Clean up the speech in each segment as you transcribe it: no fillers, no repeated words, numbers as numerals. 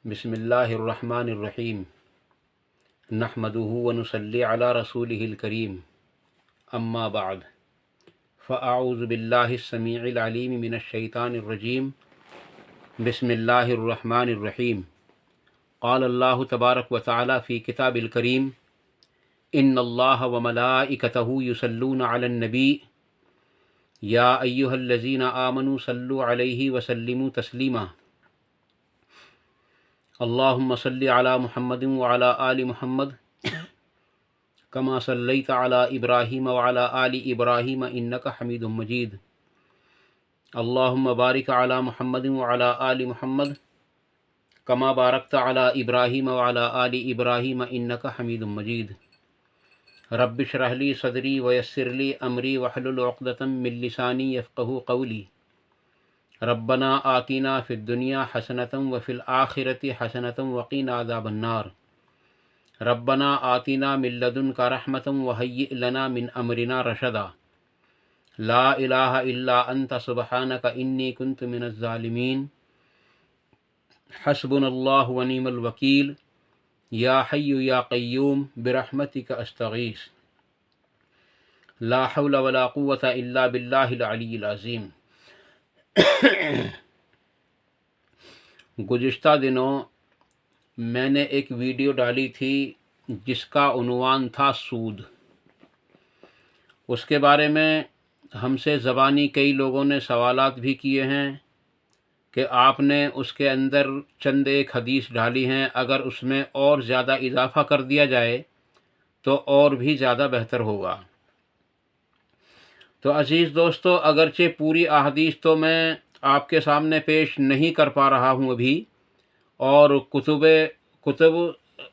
بسم اللہ الرحمن الرحیم نحمده ونصلی علی رسولہ الکریم اما بعد فاعوذ باللہ السمیع العلیم من الشیطان الرجیم بسم اللہ الرحمن الرحیم قال اللہ تبارک وتعالی فی کتاب الکریم ان اللہ وملائکتہ یصلون علی النبی یا ایہا الذین آمنوا صلوا علیہ وسلموا تسلیما اللہم صلی علی محمد وعلی آل محمد کما صلیت علی ابراہیم وعلی آل ابراہیم انک حمید مجید اللہم بارک علی محمد وعلی آل محمد کما بارکت علی ابراہیم وعلی آل ابراہیم انک حمید مجید رب اشرح لی صدری ویسر لی امری واحلل عقدۃ من لسانی یفقہوا قولی ربنا آتنا فی الدنیا حسنۃ وفی الآخرۃ حسنۃ وقنا عذاب النار ربنا آتنا من لدنک رحمۃ وہیئ لنا من امرنا رشدا لا الہ الا انت سبحانک انی کنت من الظالمین حسبنا اللہ ونعم الوکیل یا حی یا قیوم برحمتک استغیث لا حول ولا قوۃ الا باللہ العلی العظیم۔ گزشتہ دنوں میں نے ایک ویڈیو ڈالی تھی جس کا عنوان تھا سود۔ اس کے بارے میں ہم سے زبانی کئی لوگوں نے سوالات بھی کیے ہیں کہ آپ نے اس کے اندر چند ایک حدیث ڈالی ہیں، اگر اس میں اور زیادہ اضافہ کر دیا جائے تو اور بھی زیادہ بہتر ہوگا۔ تو عزیز دوستو، اگرچہ پوری احادیث تو میں آپ کے سامنے پیش نہیں کر پا رہا ہوں ابھی، اور کتب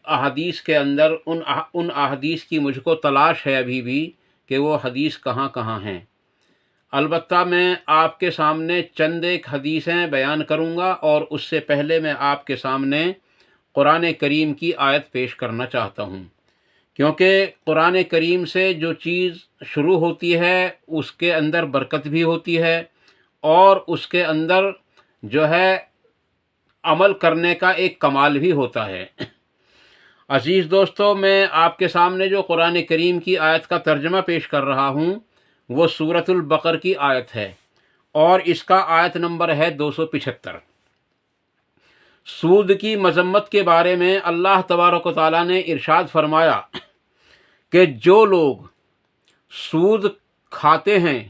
احادیث کے اندر ان احادیث کی مجھ کو تلاش ہے ابھی بھی کہ وہ حدیث کہاں کہاں ہیں۔ البتہ میں آپ کے سامنے چند ایک حدیثیں بیان کروں گا، اور اس سے پہلے میں آپ کے سامنے قرآن کریم کی آیت پیش کرنا چاہتا ہوں، کیونکہ قرآن کریم سے جو چیز شروع ہوتی ہے اس کے اندر برکت بھی ہوتی ہے، اور اس کے اندر جو ہے عمل کرنے کا ایک کمال بھی ہوتا ہے۔ عزیز دوستو، میں آپ کے سامنے جو قرآن کریم کی آیت کا ترجمہ پیش کر رہا ہوں وہ سورۃ البقرہ کی آیت ہے، اور اس کا آیت نمبر ہے 275۔ سود کی مذمت کے بارے میں اللہ تبارک و تعالیٰ نے ارشاد فرمایا کہ جو لوگ سود کھاتے ہیں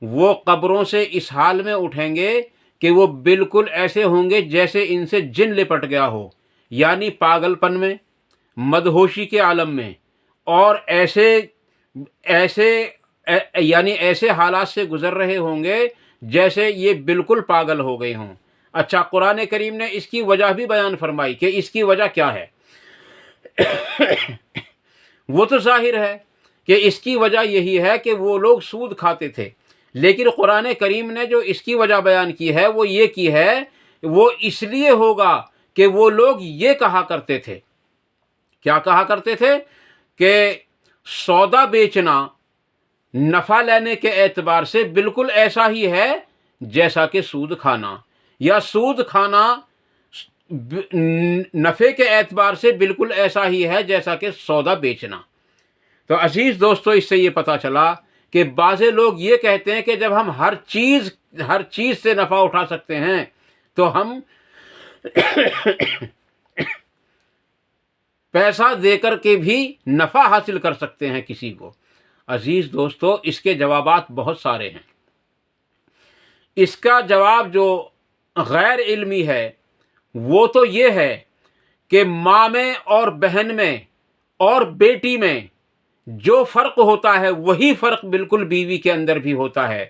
وہ قبروں سے اس حال میں اٹھیں گے کہ وہ بالکل ایسے ہوں گے جیسے ان سے جن لپٹ گیا ہو، یعنی پاگل پن میں، مدہوشی کے عالم میں، اور ایسے حالات سے گزر رہے ہوں گے جیسے یہ بالکل پاگل ہو گئے ہوں۔ اچھا، قرآن کریم نے اس کی وجہ بھی بیان فرمائی کہ اس کی وجہ کیا ہے۔ وہ تو ظاہر ہے کہ اس کی وجہ یہی ہے کہ وہ لوگ سود کھاتے تھے، لیکن قرآن کریم نے جو اس کی وجہ بیان کی ہے وہ یہ کی ہے، وہ اس لیے ہوگا کہ وہ لوگ یہ کہا کرتے تھے، کیا کہا کرتے تھے کہ سودا بیچنا نفع لینے کے اعتبار سے بالکل ایسا ہی ہے جیسا کہ سود کھانا، یا سود کھانا نفع کے اعتبار سے بالکل ایسا ہی ہے جیسا کہ سودا بیچنا۔ تو عزیز دوستو، اس سے یہ پتہ چلا کہ بعض لوگ یہ کہتے ہیں کہ جب ہم ہر چیز سے نفع اٹھا سکتے ہیں تو ہم پیسہ دے کر کے بھی نفع حاصل کر سکتے ہیں کسی کو۔ عزیز دوستو، اس کے جوابات بہت سارے ہیں۔ اس کا جواب جو غیر علمی ہے وہ تو یہ ہے کہ ماں میں اور بہن میں اور بیٹی میں جو فرق ہوتا ہے وہی فرق بالکل بیوی کے اندر بھی ہوتا ہے،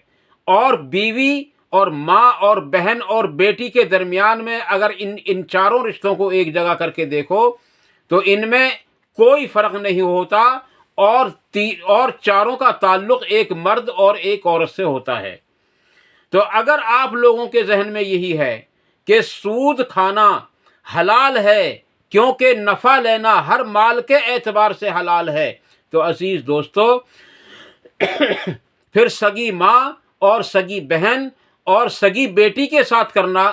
اور بیوی اور ماں اور بہن اور بیٹی کے درمیان میں اگر ان چاروں رشتوں کو ایک جگہ کر کے دیکھو تو ان میں کوئی فرق نہیں ہوتا، اور چاروں کا تعلق ایک مرد اور ایک عورت سے ہوتا ہے۔ تو اگر آپ لوگوں کے ذہن میں یہی ہے کہ سود کھانا حلال ہے کیونکہ نفع لینا ہر مال کے اعتبار سے حلال ہے، تو عزیز دوستو پھر سگی ماں اور سگی بہن اور سگی بیٹی کے ساتھ کرنا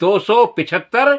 275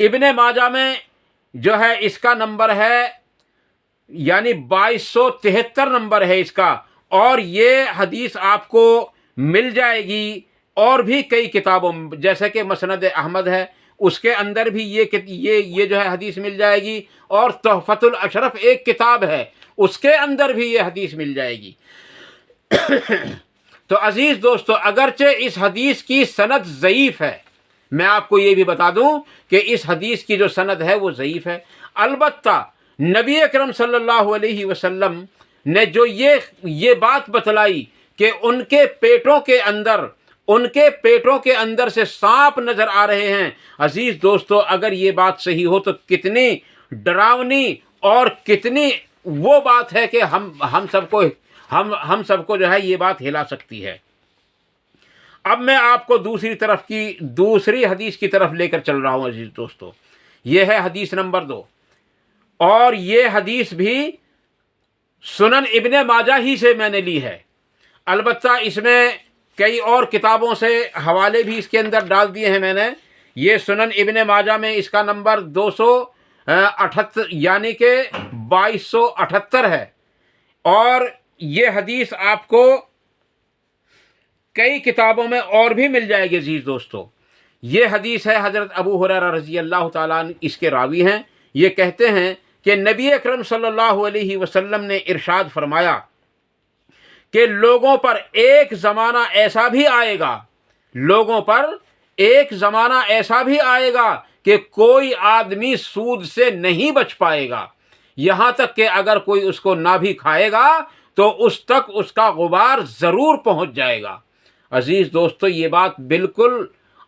ابن ماجہ میں جو ہے اس کا نمبر ہے یعنی 2273 نمبر ہے اس کا، اور یہ حدیث آپ کو مل جائے گی اور بھی کئی کتابوں جیسے کہ مسند احمد ہے، اس کے اندر بھی یہ جو ہے حدیث مل جائے گی، اور تحفۃ الاشرف ایک کتاب ہے اس کے اندر بھی یہ حدیث مل جائے گی۔ تو عزیز دوستو، اگرچہ اس حدیث کی سند ضعیف ہے، میں آپ کو یہ بھی بتا دوں کہ اس حدیث کی جو سند ہے وہ ضعیف ہے، البتہ نبی اکرم صلی اللہ علیہ وسلم نے جو یہ بات بتلائی کہ ان کے پیٹوں کے اندر سے سانپ نظر آ رہے ہیں، عزیز دوستو اگر یہ بات صحیح ہو تو کتنی ڈراؤنی اور کتنی وہ بات ہے کہ ہم سب کو جو ہے یہ بات ہلا سکتی ہے۔ اب میں آپ کو دوسری حدیث کی طرف لے کر چل رہا ہوں عزیز دوستو، یہ ہے حدیث نمبر 2، اور یہ حدیث بھی سنن ابن ماجہ ہی سے میں نے لی ہے، البتہ اس میں کئی اور کتابوں سے حوالے بھی اس کے اندر ڈال دیے ہیں میں نے۔ یہ سنن ابن ماجہ میں اس کا نمبر 278 یعنی کہ 2278 ہے، اور یہ حدیث آپ کو کئی کتابوں میں اور بھی مل جائے گی عزیز دوستو۔ یہ حدیث ہے حضرت ابو ہریرہ رضی اللہ تعالیٰ عنہ اس کے راوی ہیں، یہ کہتے ہیں کہ نبی اکرم صلی اللہ علیہ وسلم نے ارشاد فرمایا کہ لوگوں پر ایک زمانہ ایسا بھی آئے گا کہ کوئی آدمی سود سے نہیں بچ پائے گا، یہاں تک کہ اگر کوئی اس کو نہ بھی کھائے گا تو اس تک اس کا غبار ضرور پہنچ جائے گا۔ عزیز دوستو، یہ بات بالکل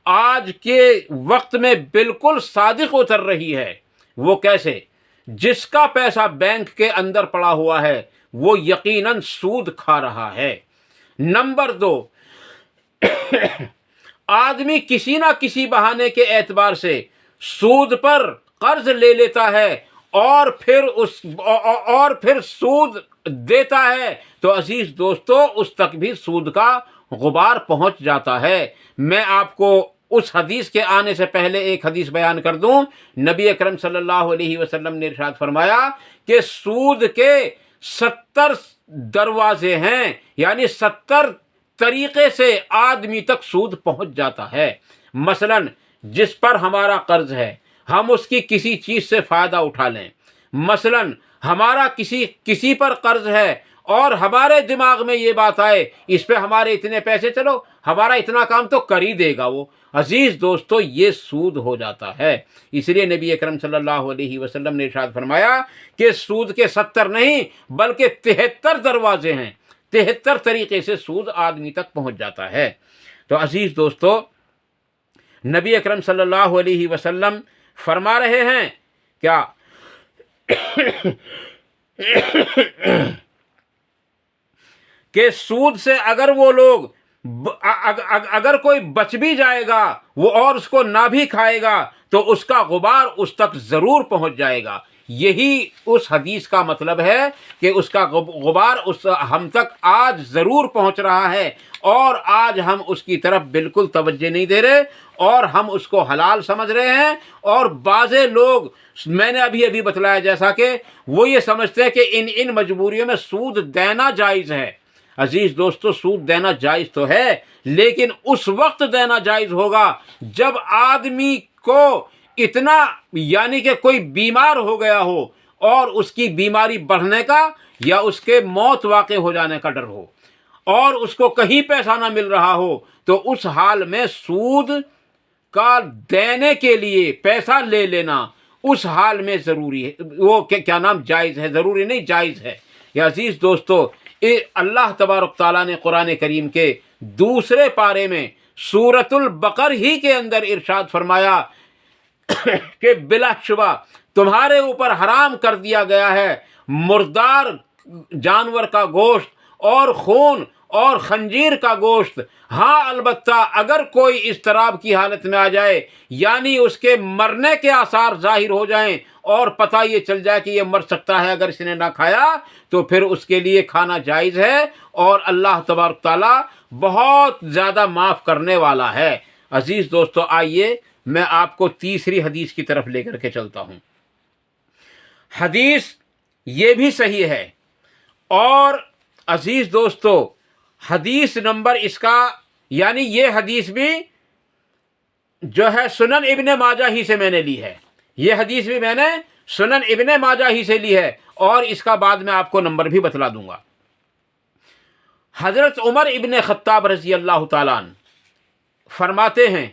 آج کے وقت میں بالکل صادق اتر رہی ہے۔ وہ کیسے؟ جس کا پیسہ بینک کے اندر پڑا ہوا ہے وہ یقیناً سود کھا رہا ہے۔ نمبر 2، آدمی کسی نہ کسی بہانے کے اعتبار سے سود پر قرض لے لیتا ہے اور پھر سود دیتا ہے، تو عزیز دوستو اس تک بھی سود کا غبار پہنچ جاتا ہے۔ میں آپ کو اس حدیث کے آنے سے پہلے ایک حدیث بیان کر دوں۔ نبی اکرم صلی اللہ علیہ وسلم نے ارشاد فرمایا کہ سود کے 70 دروازے ہیں، یعنی 70 طریقے سے آدمی تک سود پہنچ جاتا ہے۔ مثلا جس پر ہمارا قرض ہے ہم اس کی کسی چیز سے فائدہ اٹھا لیں، مثلا ہمارا کسی پر قرض ہے اور ہمارے دماغ میں یہ بات آئے اس پہ ہمارے اتنے پیسے، چلو ہمارا اتنا کام تو کر ہی دے گا وہ، عزیز دوستو یہ سود ہو جاتا ہے۔ اس لیے نبی اکرم صلی اللہ علیہ وسلم نے ارشاد فرمایا کہ سود کے 70 نہیں بلکہ 73 دروازے ہیں، 73 طریقے سے سود آدمی تک پہنچ جاتا ہے۔ تو عزیز دوستو، نبی اکرم صلی اللہ علیہ وسلم فرما رہے ہیں کیا کہ سود سے اگر وہ لوگ اگر کوئی بچ بھی جائے گا وہ اور اس کو نہ بھی کھائے گا تو اس کا غبار اس تک ضرور پہنچ جائے گا۔ یہی اس حدیث کا مطلب ہے کہ اس کا غبار ہم تک آج ضرور پہنچ رہا ہے، اور آج ہم اس کی طرف بالکل توجہ نہیں دے رہے اور ہم اس کو حلال سمجھ رہے ہیں، اور بعض لوگ میں نے ابھی بتلایا جیسا کہ وہ یہ سمجھتے ہیں کہ ان مجبوریوں میں سود دینا جائز ہے۔ عزیز دوستو، سود دینا جائز تو ہے لیکن اس وقت دینا جائز ہوگا جب آدمی کو اتنا یعنی کہ کوئی بیمار ہو گیا ہو اور اس کی بیماری بڑھنے کا یا اس کے موت واقع ہو جانے کا ڈر ہو اور اس کو کہیں پیسہ نہ مل رہا ہو، تو اس حال میں سود کا دینے کے لیے پیسہ لے لینا اس حال میں ضروری ہے، وہ کیا نام جائز ہے، ضروری نہیں جائز ہے۔ یا عزیز دوستو، اللہ تبارک تعالیٰ نے قرآن کریم کے 2 پارے میں سورۃ البقر ہی کے اندر ارشاد فرمایا کہ بلا شبہ تمہارے اوپر حرام کر دیا گیا ہے مردار جانور کا گوشت اور خون اور خنزیر کا گوشت، ہاں البتہ اگر کوئی اضطراب کی حالت میں آ جائے یعنی اس کے مرنے کے آثار ظاہر ہو جائیں اور پتہ یہ چل جائے کہ یہ مر سکتا ہے اگر اس نے نہ کھایا، تو پھر اس کے لیے کھانا جائز ہے، اور اللہ تبارک تعالیٰ بہت زیادہ معاف کرنے والا ہے۔ عزیز دوستو، آئیے میں آپ کو تیسری حدیث کی طرف لے کر کے چلتا ہوں۔ حدیث یہ بھی صحیح ہے، اور عزیز دوستو حدیث نمبر اس کا یعنی یہ حدیث بھی جو ہے سنن ابن ماجہ ہی سے میں نے لی ہے، یہ حدیث بھی میں نے سنن ابن ماجہ ہی سے لی ہے، اور اس کا بعد میں آپ کو نمبر بھی بتلا دوں گا۔ حضرت عمر ابن خطاب رضی اللہ تعالیٰ عنہ فرماتے ہیں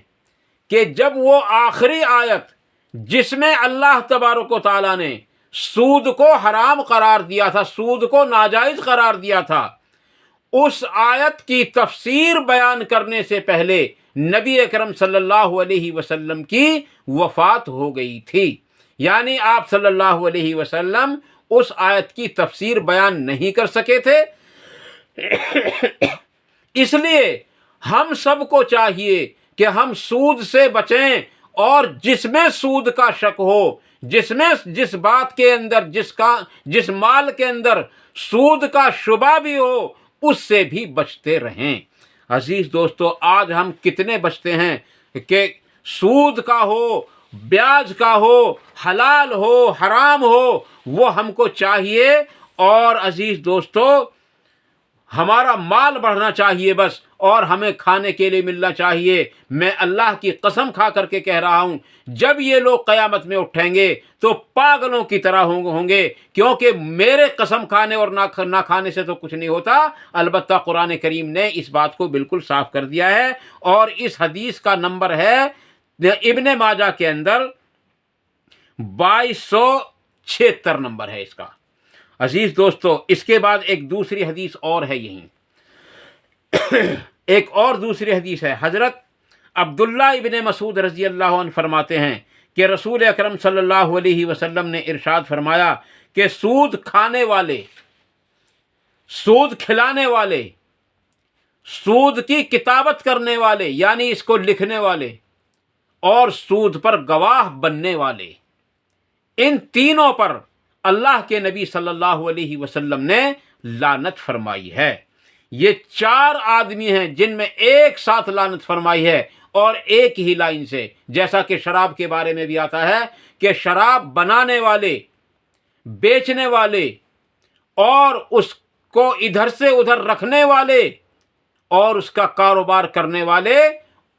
کہ جب وہ آخری آیت جس میں اللہ تبارک و تعالیٰ نے سود کو حرام قرار دیا تھا، سود کو ناجائز قرار دیا تھا، اس آیت کی تفسیر بیان کرنے سے پہلے نبی اکرم صلی اللہ علیہ وسلم کی وفات ہو گئی تھی، یعنی آپ صلی اللہ علیہ وسلم اس آیت کی تفسیر بیان نہیں کر سکے تھے۔ اس لیے ہم سب کو چاہیے کہ ہم سود سے بچیں، اور جس میں سود کا شک ہو، جس بات کے اندر جس مال کے اندر سود کا شبہ بھی ہو، اس سے بھی بچتے رہیں۔ عزیز دوستو آج ہم کتنے بچتے ہیں کہ سود کا ہو، بیاج کا ہو، حلال ہو، حرام ہو، وہ ہم کو چاہیے، اور عزیز دوستو ہمارا مال بڑھنا چاہیے بس، اور ہمیں کھانے کے لیے ملنا چاہیے۔ میں اللہ کی قسم کھا کر کے کہہ رہا ہوں، جب یہ لوگ قیامت میں اٹھیں گے تو پاگلوں کی طرح ہوں گے، کیونکہ میرے قسم کھانے اور نہ کھانے سے تو کچھ نہیں ہوتا۔ البتہ قرآن کریم نے اس بات کو بالکل صاف کر دیا ہے، اور اس حدیث کا نمبر ہے ابن ماجہ کے اندر 2276 نمبر ہے اس کا۔ عزیز دوستو اس کے بعد ایک دوسری حدیث اور ہے، یہیں ایک اور دوسری حدیث ہے۔ حضرت عبداللہ ابن مسعود رضی اللہ عنہ فرماتے ہیں کہ رسول اکرم صلی اللہ علیہ وسلم نے ارشاد فرمایا کہ سود کھانے والے، سود کھلانے والے، سود کی کتابت کرنے والے یعنی اس کو لکھنے والے، اور سود پر گواہ بننے والے، ان تینوں پر اللہ کے نبی صلی اللہ علیہ وسلم نے لعنت فرمائی ہے۔ یہ 4 آدمی ہیں جن میں ایک ساتھ لعنت فرمائی ہے، اور ایک ہی لائن سے، جیسا کہ شراب کے بارے میں بھی آتا ہے کہ شراب بنانے والے، بیچنے والے، اور اس کو ادھر سے ادھر رکھنے والے، اور اس کا کاروبار کرنے والے،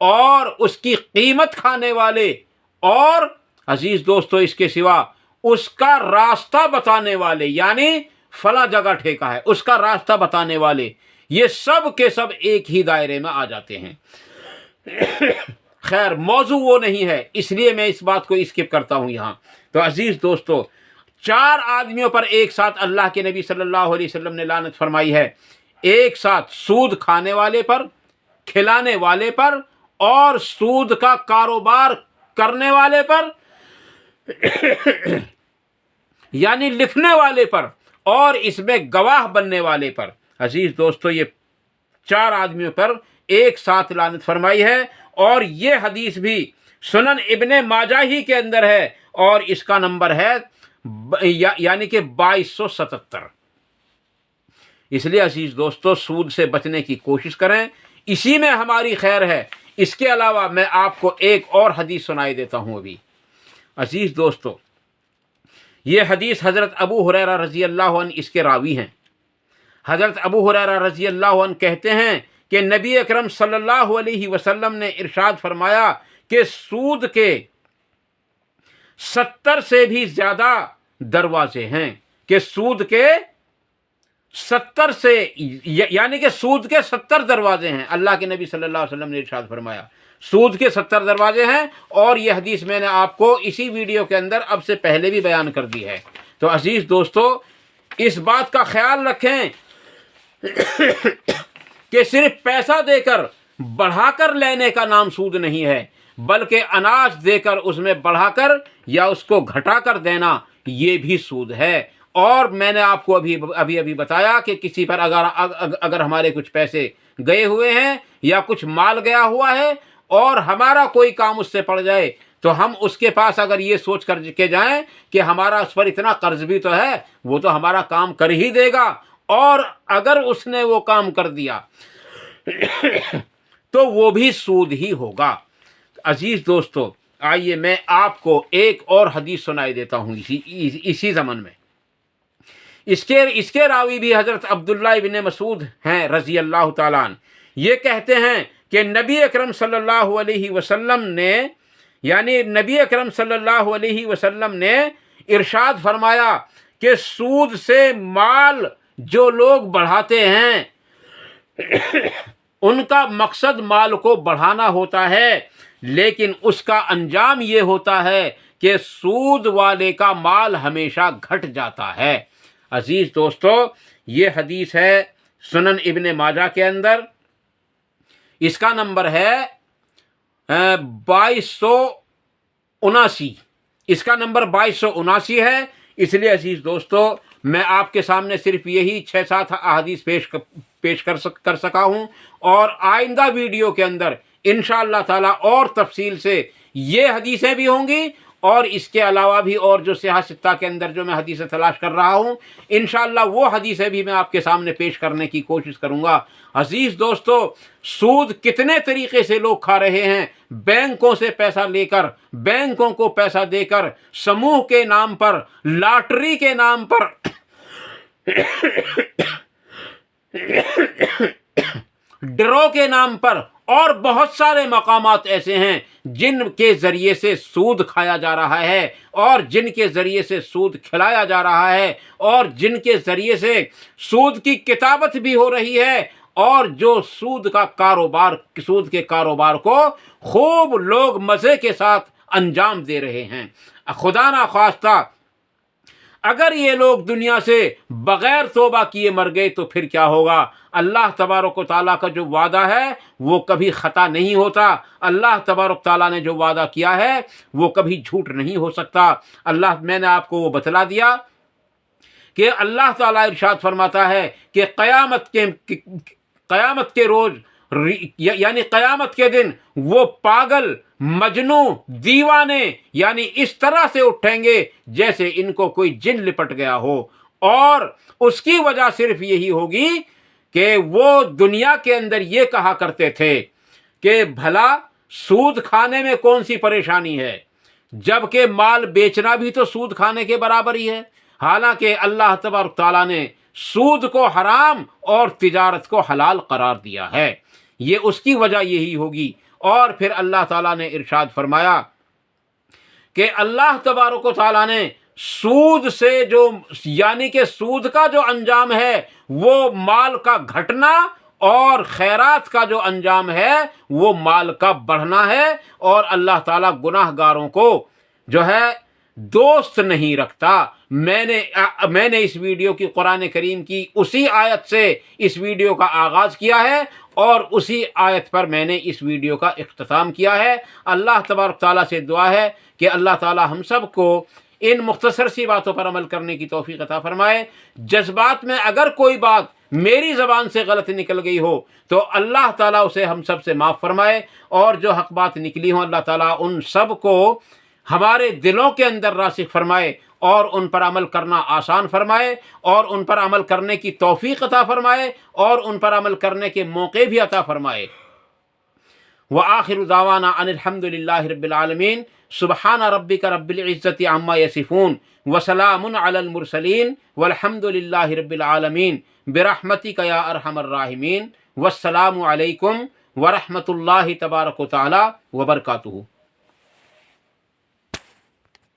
اور اس کی قیمت کھانے والے، اور عزیز دوستو اس کے سوا اس کا راستہ بتانے والے، یعنی فلاں جگہ ٹھیکہ ہے اس کا راستہ بتانے والے، یہ سب کے سب ایک ہی دائرے میں آ جاتے ہیں۔ خیر موضوع وہ نہیں ہے، اس لیے میں اس بات کو اسکپ کرتا ہوں یہاں۔ تو عزیز دوستو 4 آدمیوں پر ایک ساتھ اللہ کے نبی صلی اللہ علیہ وسلم نے لعنت فرمائی ہے، ایک ساتھ سود کھانے والے پر، کھلانے والے پر، اور سود کا کاروبار کرنے والے پر یعنی لکھنے والے پر، اور اس میں گواہ بننے والے پر۔ عزیز دوستو یہ 4 آدمیوں پر ایک ساتھ لعنت فرمائی ہے، اور یہ حدیث بھی سنن ابن ماجہ ہی کے اندر ہے، اور اس کا نمبر ہے یعنی کہ 2277۔ اس لیے عزیز دوستو سود سے بچنے کی کوشش کریں، اسی میں ہماری خیر ہے۔ اس کے علاوہ میں آپ کو ایک اور حدیث سنائی دیتا ہوں ابھی۔ عزیز دوستو یہ حدیث حضرت ابو ہریرہ رضی اللہ عنہ اس کے راوی ہیں۔ حضرت ابو ہریرہ رضی اللہ عنہ کہتے ہیں کہ نبی اکرم صلی اللہ علیہ وسلم نے ارشاد فرمایا کہ سود کے 70 سے بھی زیادہ دروازے ہیں، کہ سود کے 70 سے یعنی کہ سود کے 70 دروازے ہیں۔ اللہ کے نبی صلی اللہ علیہ وسلم نے ارشاد فرمایا سود کے 70 دروازے ہیں، اور یہ حدیث میں نے آپ کو اسی ویڈیو کے اندر اب سے پہلے بھی بیان کر دی ہے۔ تو عزیز دوستو اس بات کا خیال رکھیں کہ صرف پیسہ دے کر بڑھا کر لینے کا نام سود نہیں ہے، بلکہ اناج دے کر اس میں بڑھا کر یا اس کو گھٹا کر دینا یہ بھی سود ہے۔ اور میں نے آپ کو ابھی بتایا کہ کسی پر اگر ہمارے کچھ پیسے گئے ہوئے ہیں یا کچھ مال گیا ہوا ہے اور ہمارا کوئی کام اس سے پڑ جائے، تو ہم اس کے پاس اگر یہ سوچ کر کے جائیں کہ ہمارا اس پر اتنا قرض بھی تو ہے، وہ تو ہمارا کام کر ہی دے گا، اور اگر اس نے وہ کام کر دیا تو وہ بھی سود ہی ہوگا۔ عزیز دوستو آئیے میں آپ کو ایک اور حدیث سنائی دیتا ہوں اسی زمن میں۔ اس کے راوی بھی حضرت عبداللہ ابن مسعود ہیں رضی اللہ تعالیٰ عنہ۔ یہ کہتے ہیں کہ نبی اکرم صلی اللہ علیہ وسلم نے، یعنی نبی اکرم صلی اللہ علیہ وسلم نے ارشاد فرمایا کہ سود سے مال جو لوگ بڑھاتے ہیں ان کا مقصد مال کو بڑھانا ہوتا ہے، لیکن اس کا انجام یہ ہوتا ہے کہ سود والے کا مال ہمیشہ گھٹ جاتا ہے۔ عزیز دوستو، یہ حدیث ہے سنن ابن ماجہ کے اندر، اس کا نمبر ہے 2279، اس کا نمبر 2279 ہے۔ اس لیے عزیز دوستو میں آپ کے سامنے صرف یہی 6-7 احادیث پیش کر سکا ہوں، اور آئندہ ویڈیو کے اندر انشاءاللہ تعالیٰ اور تفصیل سے یہ حدیثیں بھی ہوں گی، اور اس کے علاوہ بھی اور جو صحیح ستہ کے اندر جو میں حدیثیں تلاش کر رہا ہوں انشاءاللہ وہ حدیثیں بھی میں آپ کے سامنے پیش کرنے کی کوشش کروں گا۔ عزیز دوستو، سود کتنے طریقے سے لوگ کھا رہے ہیں، بینکوں سے پیسہ لے کر، بینکوں کو پیسہ دے کر، سموہ کے نام پر، لاٹری کے نام پر، ڈرو کے نام پر، اور بہت سارے مقامات ایسے ہیں جن کے ذریعے سے سود کھایا جا رہا ہے، اور جن کے ذریعے سے سود کھلایا جا رہا ہے، اور جن کے ذریعے سے سود کی کتابت بھی ہو رہی ہے، اور جو سود کے کاروبار کو خوب لوگ مزے کے ساتھ انجام دے رہے ہیں۔ خدا نخواستہ اگر یہ لوگ دنیا سے بغیر توبہ کیے مر گئے تو پھر کیا ہوگا؟ اللہ تبارک و تعالیٰ کا جو وعدہ ہے وہ کبھی خطا نہیں ہوتا، اللہ تبارک تعالیٰ نے جو وعدہ کیا ہے وہ کبھی جھوٹ نہیں ہو سکتا۔ میں نے آپ کو وہ بتلا دیا کہ اللہ تعالیٰ ارشاد فرماتا ہے کہ قیامت کے روز، یعنی قیامت کے دن، وہ پاگل، مجنوں، دیوانے یعنی اس طرح سے اٹھیں گے جیسے ان کو کوئی جن لپٹ گیا ہو، اور اس کی وجہ صرف یہی ہوگی کہ وہ دنیا کے اندر یہ کہا کرتے تھے کہ بھلا سود کھانے میں کون سی پریشانی ہے، جبکہ مال بیچنا بھی تو سود کھانے کے برابر ہی ہے، حالانکہ اللہ تبارک تعالیٰ نے سود کو حرام اور تجارت کو حلال قرار دیا ہے۔ یہ اس کی وجہ یہی ہوگی۔ اور پھر اللہ تعالیٰ نے ارشاد فرمایا کہ اللہ تبارک و تعالیٰ نے سود سے یعنی کہ سود کا جو انجام ہے وہ مال کا گھٹنا، اور خیرات کا جو انجام ہے وہ مال کا بڑھنا ہے، اور اللہ تعالیٰ گناہ گاروں کو جو ہے دوست نہیں رکھتا۔ میں نے اس ویڈیو کی قرآن کریم کی اسی آیت سے اس ویڈیو کا آغاز کیا ہے، اور اسی آیت پر میں نے اس ویڈیو کا اختتام کیا ہے۔ اللہ تبارک تعالیٰ سے دعا ہے کہ اللہ تعالیٰ ہم سب کو ان مختصر سی باتوں پر عمل کرنے کی توفیق عطا فرمائے۔ جذبات میں اگر کوئی بات میری زبان سے غلط نکل گئی ہو تو اللہ تعالیٰ اسے ہم سب سے معاف فرمائے، اور جو حق بات نکلی ہوں اللہ تعالیٰ ان سب کو ہمارے دلوں کے اندر راسخ فرمائے، اور ان پر عمل کرنا آسان فرمائے، اور ان پر عمل کرنے کی توفیق عطا فرمائے، اور ان پر عمل کرنے کے موقع بھی عطا فرمائے۔ وآخر دعوانا ان الحمد للہ رب العالمین۔ سبحان ربک رب العزت عما یصفون، وسلام علی المرسلین، والحمد للہ رب العالمین، برحمتک یا ارحم الراحمین۔ والسلام علیکم ورحمۃ اللہ تبارک و تعالی وبرکاتہ۔